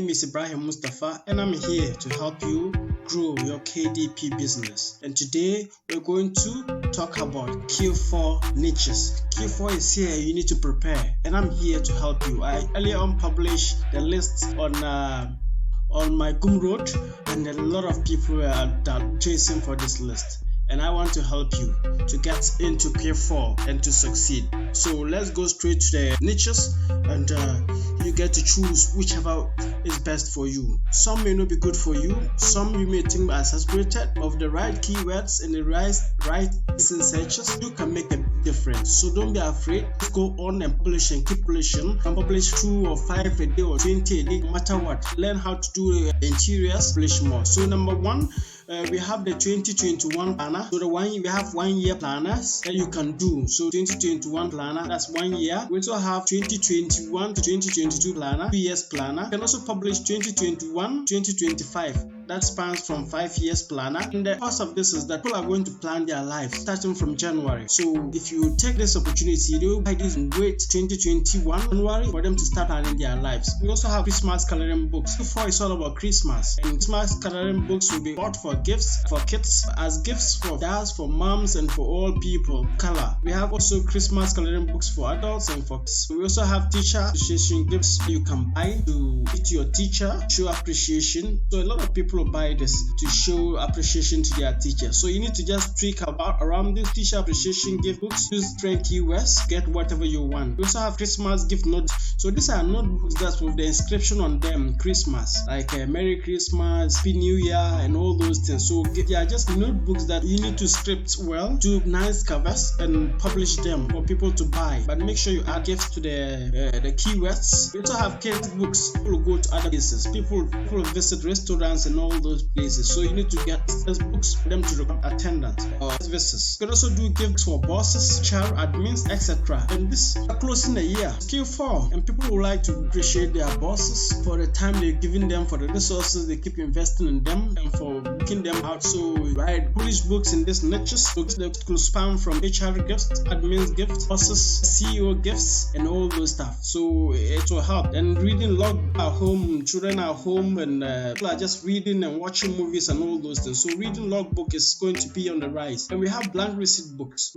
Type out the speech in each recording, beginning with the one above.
name is Ibrahim Mustafa and I'm here to help you grow your KDP business. And today we're going to talk about Q4 niches. Q4 is here, you need to prepare, and I'm here to help you. I earlier on published the list on my Gumroad, and a lot of people are chasing for this list. And I want to help you to get into Q4 and to succeed. So let's go straight to the niches, and you get to choose whichever is best for you. Some may not be good for you. Some you may think are saturated. Of the right keywords and the right searches, you can make a difference. So don't be afraid. Just go on and publish and keep publishing. You can publish 2 or 5 a day or 20 a day, no matter what. Learn how to do interiors, publish more. So number 1, we have the 2021 planner. So we have 1 year planners that you can do. So 2021 planner, that's 1 year. We also have 2021 to 2022 planner, 2 years planner. You can also publish 2021, 2025. That spans from 5 years planner. And the cost of this is that people are going to plan their life starting from January. So if you take this opportunity, they will buy this and wait 2021 January for them to start planning their lives. We also have Christmas coloring books. Before it's all about Christmas, and Christmas coloring books will be bought for gifts for kids, as gifts for dads, for moms, and for all people. Color. We have also Christmas coloring books for adults and for kids. We also have teacher appreciation gifts you can buy to meet your teacher, show appreciation. So a lot of people will buy this to show appreciation to their teacher. So you need to just tweak around this teacher appreciation gift books. Use different keywords, get whatever you want. We also have Christmas gift notes. So these are notebooks that's with the inscription on them, Christmas, like Merry Christmas, Happy New Year, and all those things. So they are just notebooks that you need to script well, do nice covers, and publish them for people to buy. But make sure you add gifts to the keywords. We also have kids books. People go to other places. People visit restaurants and all those places. So you need to get these books for them to record attendance or visits. You can also do gifts for bosses, HR, admins, etc. And this are closing the year, Q4, and people would like to appreciate their bosses for the time they're giving them, for the resources they keep investing in them, and for booking them out. So write Polish books in this niches. Books that could span from HR gifts, admins gifts, bosses, CEO gifts, and all those stuff. So it will help. And reading log at home, children are home, and people are just reading and watching movies and all those things. So reading logbook is going to be on the rise. And we have blank receipt books.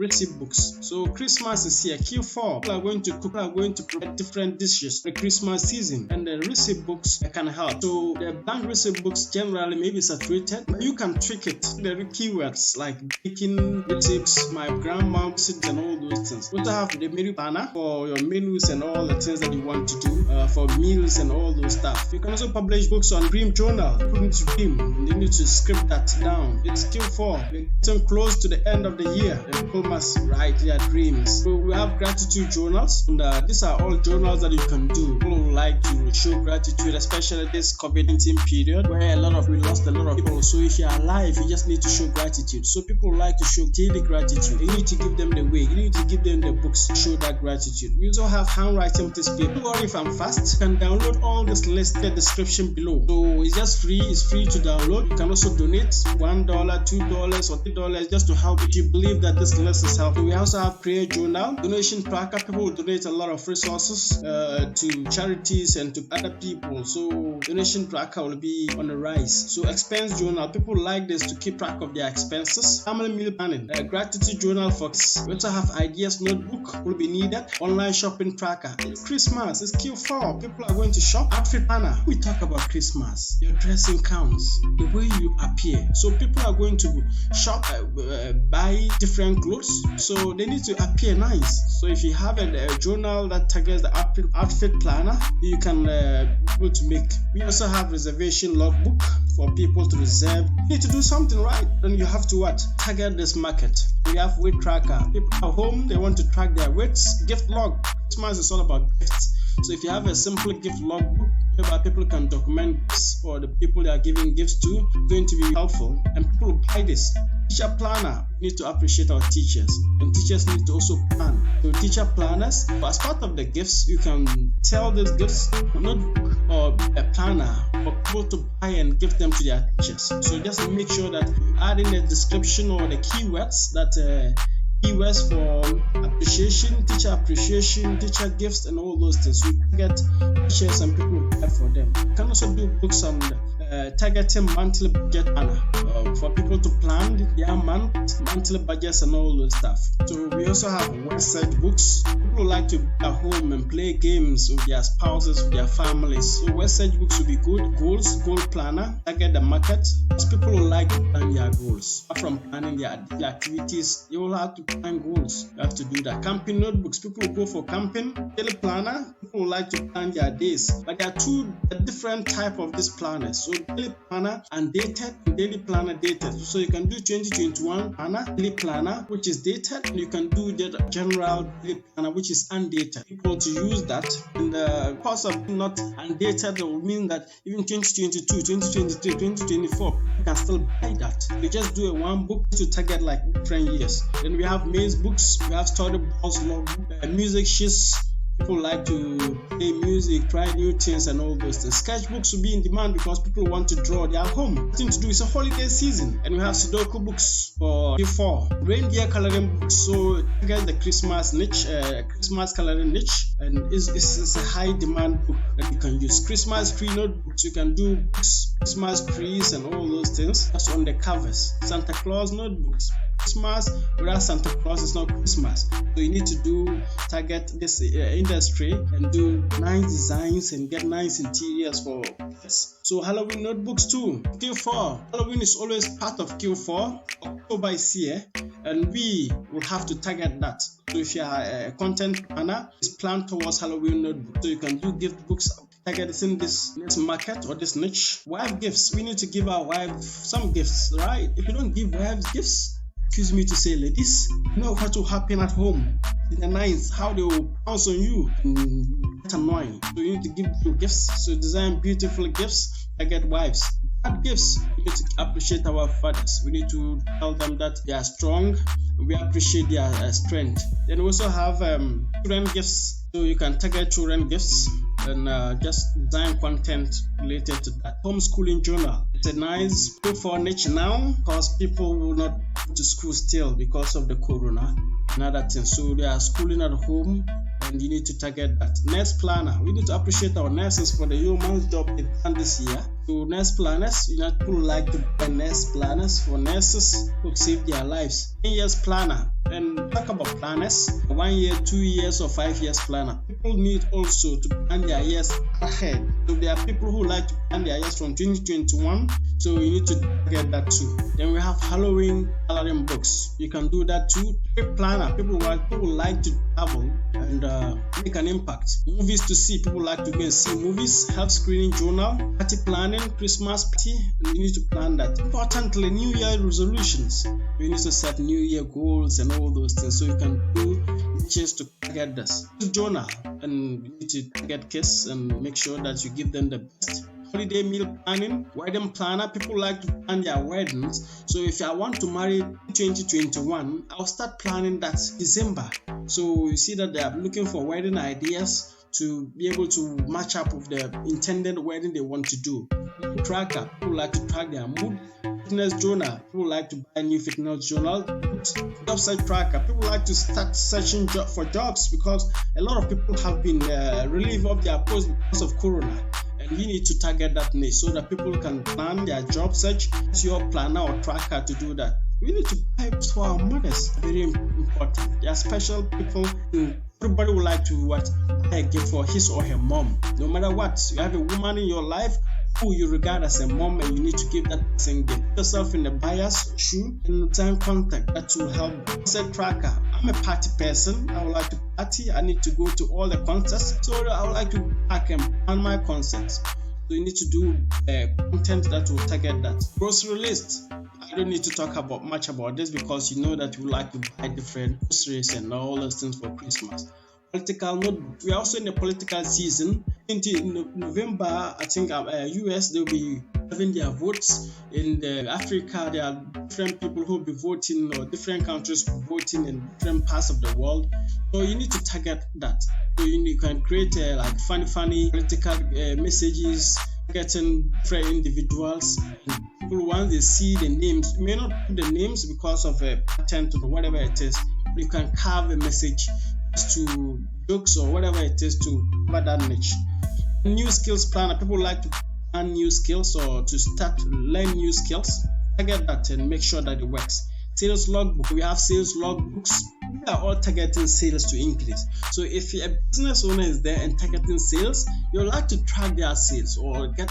So Christmas is here, Q4. People are going to cook, people are going to prepare different dishes for the Christmas season, and the receipt books can help. So the blank receipt books generally may be saturated, but you can trick it. The keywords like baking recipes, my grandma recipes, and all those things. We also have the menu planner for your menus and all the things that you want to do for meals and all those stuff. You can also publish books on dream journal. Put into dream, and you need to script that down. It's Q4. We're getting close to the end of the year. The people must write their dreams. So we have gratitude journals, and these are all journals that you can do. People would like to show gratitude, especially this COVID-19 period where we lost a lot of people. So if you're alive, you just need to show gratitude. So people like to show daily gratitude. You need to give them the way. You need to give them the books to show that gratitude. We also have handwriting this paper. Don't worry if I'm fast. You can download all this list in the description below. So it's just free. It's free to download. You can also donate $1, $2, or $3 just to help if you believe that this list is helpful. We also have prayer journal, donation tracker. People will donate a lot of resources to charities and to other people. So donation tracker will be on the rise. So expense journal. People like this to keep track of their expenses. Family meal planning. Gratitude journal for kids. We also have ideas notebook will be needed. Online shopping tracker. It's Christmas. It's Q4. People are going to shop. Outfit planner. We talk about Christmas. Your dressing counts. The way you appear. So people are going to shop, buy different clothes. So they need to appear nice. So if you have a journal that targets the outfit planner, you can be able to make. We also have reservation logbook for people to reserve. You need to do something right, and you have to target this market. We have weight tracker. People at home, they want to track their weights. Gift log. Christmas is all about gifts. So if you have a simple gift logbook, whereby people can document gifts for the people they are giving gifts to, it's going to be helpful, and people will buy this. Teacher planner, we need to appreciate our teachers, and teachers need to also plan. So teacher planners, as part of the gifts, you can tell these gifts a notebook or a planner for people to buy and give them to their teachers. So just make sure that you add in the description or the keywords that keywords for appreciation, teacher gifts, and all those things. So you target teachers and people who apply for them. You can also do books on targeting monthly budget planner for people to plan their monthly budgets and all those stuff. So we also have website books. People like to be at home and play games with their spouses, with their families. So website books will be good. Goal planner, target the market. Because people who like to plan their goals. Apart from planning their activities, you will have to plan goals. You have to do that. Camping notebooks. People who go for camping. Daily planner. People who like to plan their days. But there are two different type of these planners. So daily planner and dated, daily planner dated. So you can do 2021 planner, daily planner, which is dated, and you can do the general daily planner, which is undated. People to use that, and the cost of not undated will mean that even 2022, 2023, 2024, you can still buy that. You just do a one book to target like different years. Then we have maze books, we have storyboards, logbook, music sheets. People like to play music, try new things and all those things. Sketchbooks will be in demand because people want to draw. They are home. Nothing to do. It's a holiday season. And we have Sudoku books for Q4. Reindeer coloring books. So you get the Christmas niche, Christmas coloring niche. And it's a high demand book that you can use. Christmas tree notebooks. You can do books, Christmas trees and all those things. That's on the covers. Santa Claus notebooks. Christmas without Santa Claus is not Christmas. So you need to target this industry and do nice designs and get nice interiors for this. So Halloween notebooks too. Q4. Halloween is always part of Q4. October is here, and we will have to target that. So if you are a content planner, it's planned towards Halloween notebook. So you can do gift books targeting this market or this niche. Wife gifts. We need to give our wives some gifts, right? If you don't give wives gifts, excuse me to say, ladies, you know what will happen at home in the nights, how they will pounce on you. It's annoying. So you need to give them gifts. So design beautiful gifts. Target wives. Bad gifts. We need to appreciate our fathers. We need to tell them that they are strong. We appreciate their strength. Then we also have children gifts. So you can target children gifts and just design content related to that. Homeschooling journal. It's a nice book for niche now because people will not go to school still because of the corona and other things. So they are schooling at home and you need to target that. Nurse planner. We need to appreciate our nurses for the yeoman's job they've done this year. So nurse planners, you know, people like to buy nurse planners for nurses who save their lives. 10 years planner. And talk about planners, 1 year, 2 years, or 5 years planner. People need also to plan their years ahead. So there are people who like to plan their years from 2021. So you need to get that too. Then we have Halloween coloring books. You can do that too. Trip planner. People like to travel and make an impact. Movies to see. People like to go and see movies. Health screening journal. Party planning. Christmas party. And you need to plan that. Importantly, New Year resolutions. You need to set New Year goals and all those things. So you can do niches to target this. Journal. And you need to target kids and make sure that you give them the best. Holiday meal planning, wedding planner. People like to plan their weddings. So if I want to marry 2021, I'll start planning that December. So you see that they are looking for wedding ideas to be able to match up with the intended wedding they want to do. Tracker. People like to track their mood. Fitness journal. People like to buy new fitness journal. Job search tracker. People like to start searching for jobs because a lot of people have been relieved of their post because of corona. And you need to target that niche so that people can plan their job search. It's your planner or tracker to do that. We need to buy for our mothers. Very important. There are special people who everybody would like to buy a gift for his or her mom. No matter what, you have a woman in your life who you regard as a mom and you need to give that person gift. Put yourself in the buyer's shoe and design contact that will help. Concept tracker. I'm a party person. I would like to party. I need to go to all the concerts. So I would like to pack and plan my concerts. So you need to do content that will target that. Grocery list. I don't need to talk much about this because you know that you like to buy different groceries and all those things for Christmas. Political notebook. We are also in the political season. In November, I think US they'll be having their votes. In Africa, there are different people who will be voting, or different countries voting in different parts of the world. So you need to target that. So you can create like funny political messages, getting different individuals. And people, once they see the names, you may not put the names because of a patent or whatever it is. you can carve a message to jokes or whatever it is to cover that niche. New skills planner, people like to plan new skills or to start learn new skills. Target that and make sure that it works. Sales logbook, we have sales logbooks. We are all targeting sales to increase. So if a business owner is there and targeting sales, you would like to track their sales or get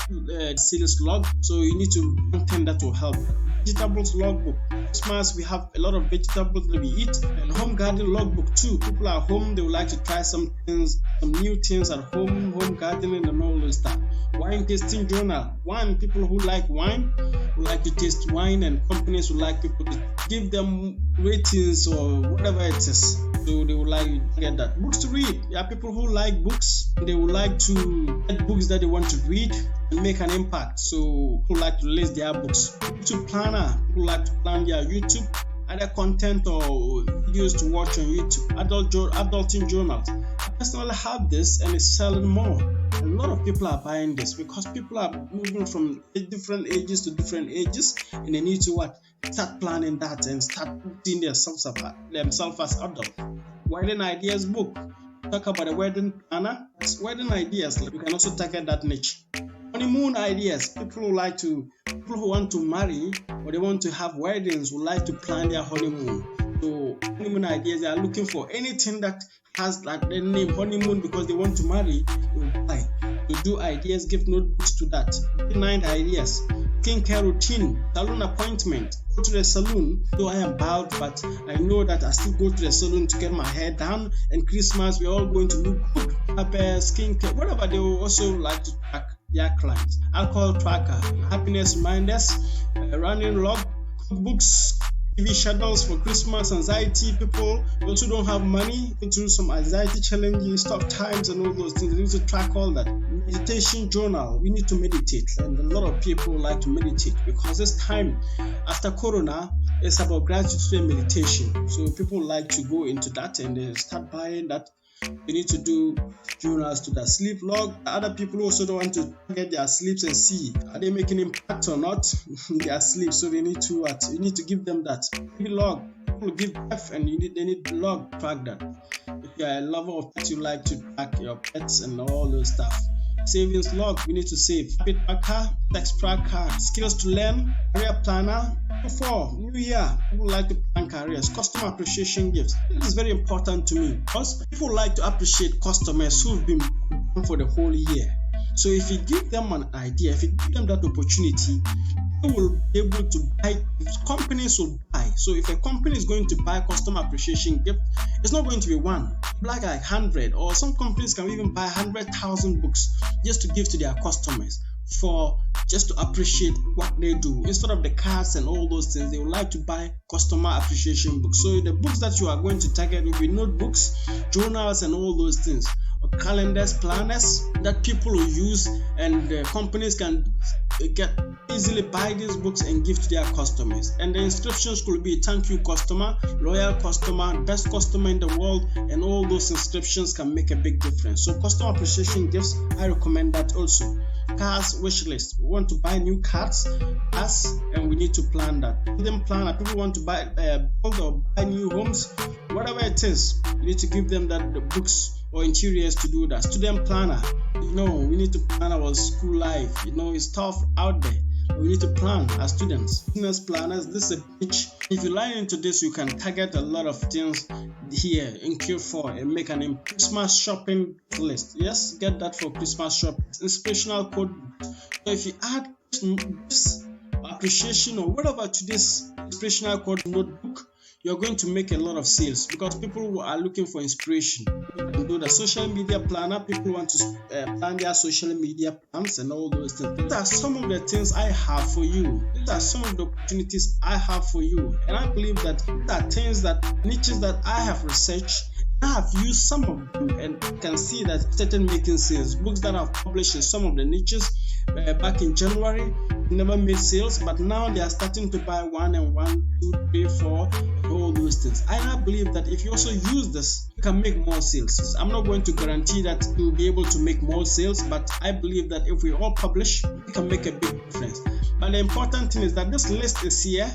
sales log. So you need to maintain that will help. Vegetables logbook. Christmas, we have a lot of vegetables that we eat, and home garden logbook too. People are home, they would like to try some things, some new things at home gardening and all those stuff. Wine tasting journal. People who like wine would like to taste wine, and companies would like people to give them ratings or whatever it is. So they would like to get that. Books to read. There are people who like books. They would like to get books that they want to read and make an impact. So people like to list their books. YouTube planner. People like to plan their YouTube, either content or videos to watch on YouTube. Adulting journals. I personally have this and it's selling more. A lot of people are buying this because people are moving from different ages to different ages, and they need to start planning that and start seeing themselves as adults. Wedding ideas book. Talk about a wedding planner. It's wedding ideas. You can also target that niche. Honeymoon ideas. People who want to marry or they want to have weddings would like to plan their honeymoon. So honeymoon ideas, they are looking for anything that has like the name honeymoon because they want to marry. They will buy. You do ideas, give notebooks to that. Midnight ideas. Skincare routine. Salon appointment. Go to the salon. Though I am bald, but I know that I still go to the salon to get my hair done. And Christmas, we're all going to look good. Skincare, whatever. They will also like to track their clients. Alcohol tracker. Happiness reminders. Running log cookbooks. TV schedules for Christmas, anxiety. People also don't have money, go through some anxiety challenges, tough times, and all those things. They need to track all that. Meditation journal. We need to meditate, and a lot of people like to meditate because this time after Corona, it's about gratitude and meditation. So people like to go into that and they start buying that. You need to do journals to the sleep log. Other people also don't want to get their sleeps and see are they making impact or not in their sleep. So they need to You need to give them that. Log. People give birth and they need log to track that. If you are a lover of pets, you like to track your pets and all those stuff. Savings log, we need to save. Habit tracker, text tracker, skills to learn, career planner. For New Year, people like to plan careers, customer appreciation gifts. This is very important to me because people like to appreciate customers who've been for the whole year. So if you give them an idea, if you give them that opportunity, they will be able to buy. Companies will buy. So if a company is going to buy customer appreciation gift, it's not going to be one, like 100, or some companies can even buy 100,000 books just to give to their customers for just to appreciate what they do. Instead of the cards and all those things, they would like to buy customer appreciation books. So the books that you are going to target will be notebooks, journals, and all those things. Or calendars, planners that people will use, and companies can easily buy these books and give to their customers. And the inscriptions could be thank you customer, loyal customer, best customer in the world, and all those inscriptions can make a big difference. So customer appreciation gifts, I recommend that also. Cars wish list. We want to buy new cars, and we need to plan that. Them planner. People want to buy build or buy new homes, whatever it is. We need to give them that the books or interiors to do that. Student planner. We need to plan our school life. It's tough out there. We need to plan as students. Business planners, this is a pitch. If you line into this, you can target a lot of things here in Q4 and make an Christmas shopping list. Yes, get that for Christmas shopping. Inspirational code. So if you add this appreciation or whatever to this inspirational code notebook, you're going to make a lot of sales because people who are looking for inspiration. You can do the social media planner. People want to plan their social media plans and all those things. These are some of the things I have for you. These are some of the opportunities I have for you. And I believe that these are things niches that I have researched. I have used some of them and can see that started making sales. Books that I've published in some of the niches back in January never made sales, but now they are starting to buy 1 and 1, 2, 3, 4, and all those things. I believe that if you also use this, you can make more sales. I'm not going to guarantee that you'll be able to make more sales, but I believe that if we all publish, we can make a big difference. But the important thing is that this list is here.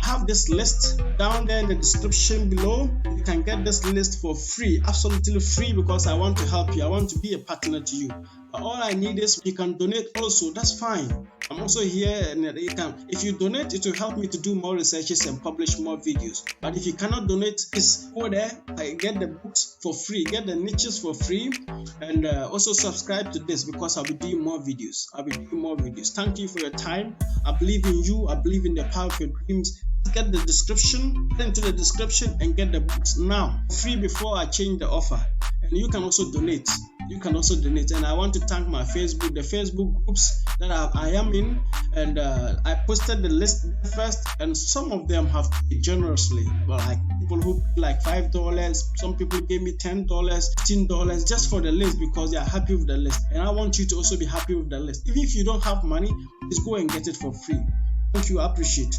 have this list down there in the description below. You can get this list for free, absolutely free, because I want to help you. I want to be a partner to you. But all I need is you can donate also. That's fine. I'm also here, and if you donate, it will help me to do more researches and publish more videos. But if you cannot donate, just go there, get the books for free, get the niches for free, and also subscribe to this, because I'll be doing more videos. Thank you for your time. I believe in you. I believe in the power of your dreams. Get the description, get into the description and get the books now, free, before I change the offer. And you can also donate. And I want to thank my the Facebook groups that I am in, and I posted the list first, and some of them have paid generously. Well, like people who paid like $5, some people gave me $10, $15 just for the list, because they are happy with the list. And I want you to also be happy with the list. Even if you don't have money, just go and get it for free. Thank you. I appreciate.